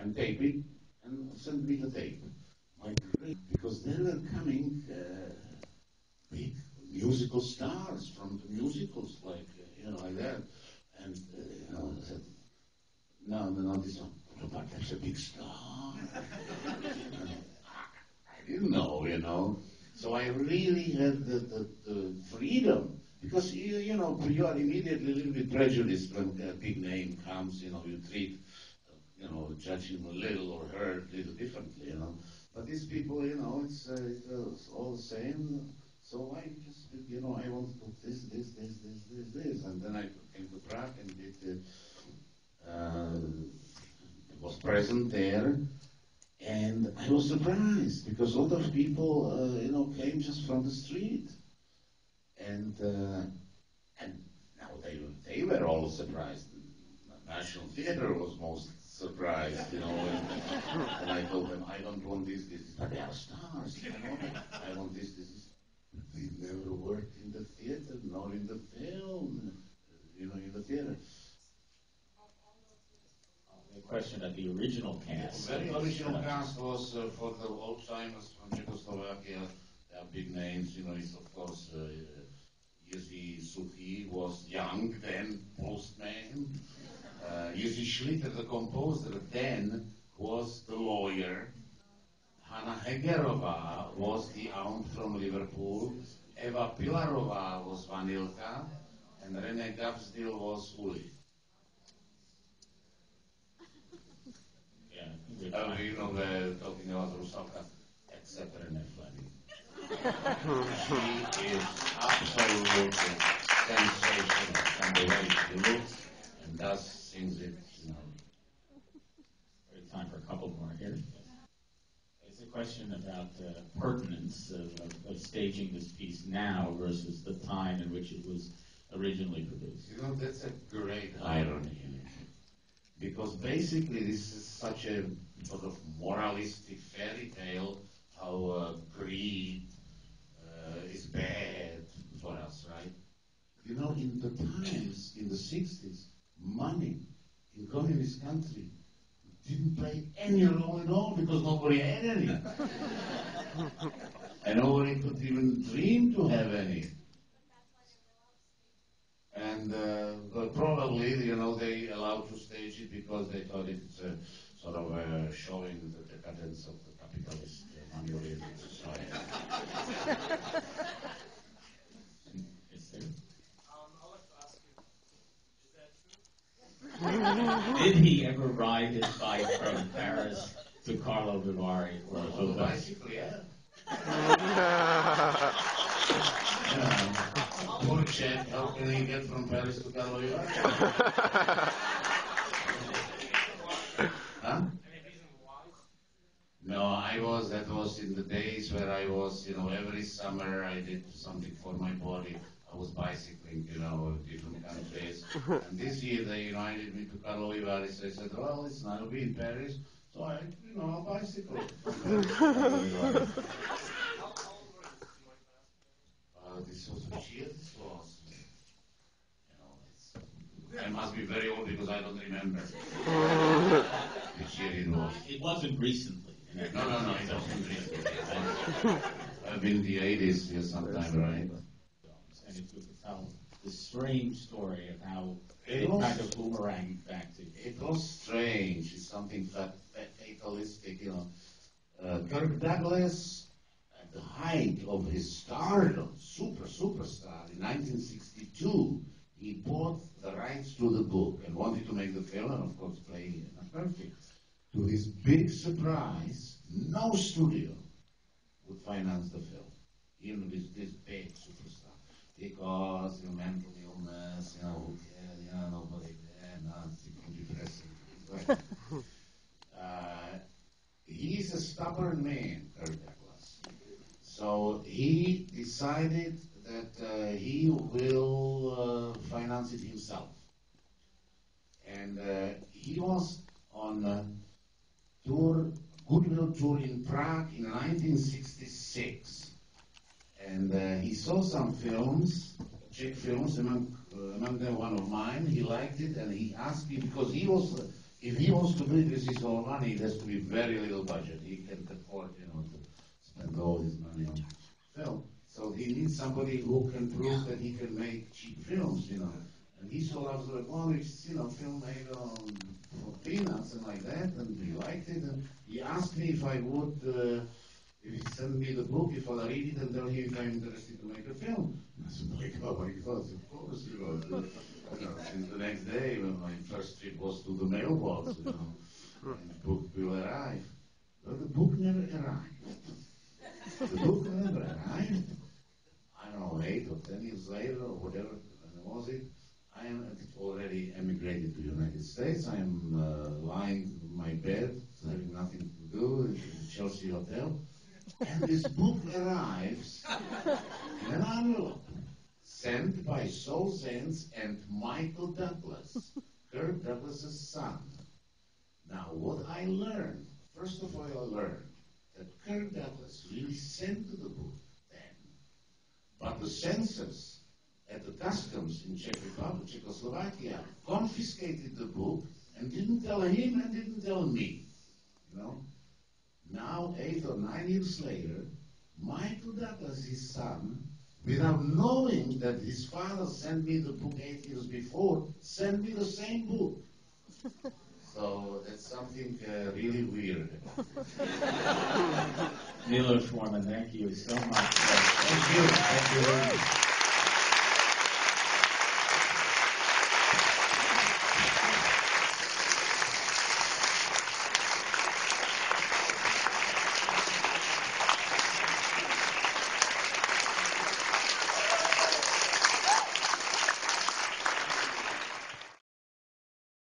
and tape it and send me the tape. Because there were coming big musical stars from the musicals, like, like that. And, I said, no, not this one. But that's a big star. I didn't know. So I really had the freedom. Because, you are immediately a little bit prejudiced when a big name comes, you treat, judge him a little or her a little differently. But these people, it's all the same. So I just, I want to put this. And then I came to Prague and was present there. And I was surprised because a lot of people, came just from the street. And now they were all surprised. National Theatre was most surprised, and I told them, I don't want this, but they are stars, I want this. They never worked in the theatre, nor in the film, in the theatre. The question of the original cast. The very original cast was for the old timers from Czechoslovakia. They are big names, it's of course Jiří Suchý was young then, postman. Jiří Schlitter, the composer, then was the lawyer. Hanna Hegerová was the aunt from Liverpool. Eva Pilarová was Vanilka. And René Gavsdil was Uli. Yeah, we're talking about Rusalka, except René Fleming. She is absolutely sensational from the way she looks and sings it. We have time for a couple more here. It's a question about pertinence of staging this piece now versus the time in which it was originally produced. That's a great irony. Because basically this is such a sort of moralistic fairy tale how greed is bad for us, right? In the times, in the 60s, money in communist country didn't play any role at all because nobody had any. And nobody could even dream to have any. And probably, they allowed to stage it because they thought it's sort of showing the decadence of the capitalist money-oriented society. I'd like to ask you, is that true? Did he ever ride his bike from Paris to Carlo Vivari? Or bicycle, yeah. Poor Czech, how can he get from Paris to Karlovy Vary? Huh? Any reason why? No, that was in the days where I was, every summer I did something for my body. I was bicycling, different countries. And this year they invited me to Karlovy Vary, so I said, well, listen, I'll be in Paris, so I'll bicycle. This was which year this was? I must be very old because I don't remember which year it was. It wasn't recently. No, it wasn't recently. I've been in the 80s here sometime, right? And if you could tell the strange story of how it kind of boomeranged back to you. It was strange. It's something fatalistic, Kirk Douglas, at the height of his stardom, superstar, in 1962, he bought the rights to the book and wanted to make the film and, of course, play perfect. To his big surprise, no studio would finance the film, even with this big superstar, because mental illness, who cares, nobody there, nothing depressing. He's a stubborn man, Kirk Douglas. So he decided that he will finance it himself. And he was on a goodwill tour in Prague in 1966. And he saw some films, Czech films, among them one of mine. He liked it and he asked me, because he was if he wants to do it with his own money, it has to be very little budget. He can afford, to spend all his money on film. So he needs somebody who can prove that he can make cheap films. And he saw Loves Like One, which is, film made for peanuts and like that, and he liked it. And he asked me if I would, if he sent me the book, if I'll read it and tell him if I'm interested to make a film. I said, oh my God, of course, Since the next day, when my first trip was to the mailbox, and the book will arrive. But the book never arrived. The book never arrived. I don't know, 8 or 10 years later, or whatever, when was it? I am already emigrated to the United States. I am lying in my bed, having nothing to do in the Chelsea Hotel. And this book arrives in an envelope, sent by Saul Zaentz and Michael Douglas, Kirk Douglas's son. Now, what I learned, first of all, I learned that Kirk Douglas really sent the book then, but the censors at the customs in Czech Republic, Czechoslovakia, confiscated the book and didn't tell him and didn't tell me. Now, 8 or 9 years later, Michael Douglas, his son, without knowing that his father sent me the book 8 years before, sent me the same book. So that's something really weird. Milos Forman, thank you so much. Thank you. Thank you very much.